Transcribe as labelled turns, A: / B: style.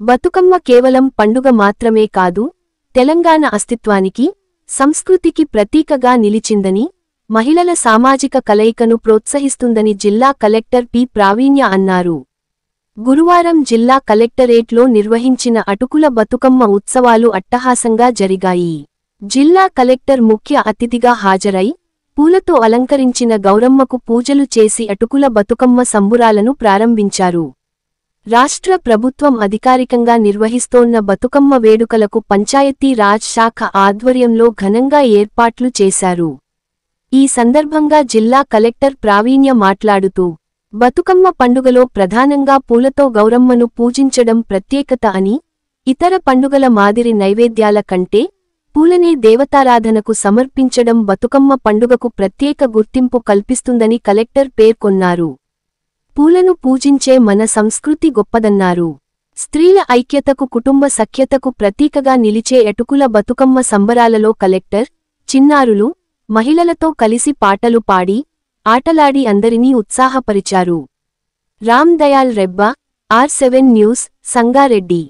A: బతుకమ్మ కేవలం పండుగ మాత్రమే కాదు, తెలంగాణ అస్తిత్వానికి, సంస్కృతికి ప్రతీకగా నిలిచిందని, మహిళల సామాజిక కలయికను ప్రోత్సహిస్తుందని జిల్లా కలెక్టర్ పి. ప్రావీణ్య అన్నారు. గురువారం జిల్లా కలెక్టరేట్లో నిర్వహించిన అటుకుల బతుకమ్మ ఉత్సవాలు అట్టహాసంగా జరిగాయి. జిల్లా కలెక్టర్ ముఖ్య అతిథిగా హాజరై, పూలతో అలంకరించిన గౌరమ్మకు పూజలు చేసి అటుకుల బతుకమ్మ సంబురాలను ప్రారంభించారు. రాష్ట్ర ప్రభుత్వం అధికారికంగా నిర్వహిస్తోన్న బతుకమ్మ వేడుకలకు పంచాయతీ రాజ్ శాఖ ఆధ్వర్యంలో ఘనంగా ఏర్పాట్లు చేశారు. ఈ సందర్భంగా జిల్లా కలెక్టర్ ప్రావీణ్య మాట్లాడుతూ, బతుకమ్మ పండుగలో ప్రధానంగా పూలతో గౌరమ్మను పూజించడం ప్రత్యేకత అని, ఇతర పండుగల మాదిరి నైవేద్యాల కంటే పూలనే దేవతారాధనకు సమర్పించడం బతుకమ్మ పండుగకు ప్రత్యేక గుర్తింపు కల్పిస్తుందని కలెక్టర్ పేర్కొన్నారు. పూలను పూజించే మన సంస్కృతి గొప్పదన్నారు. స్త్రీల ఐక్యతకు, కుటుంబ సఖ్యతకు ప్రతీకగా నిలిచే అటుకుల బతుకమ్మ సంబరాలలో కలెక్టర్, చిన్నారులు, మహిళలతో కలిసి పాటలు పాడి, ఆటలాడి అందరినీ ఉత్సాహపరిచారు. Ram Dayal Rebba, R7 news, Sangareddy.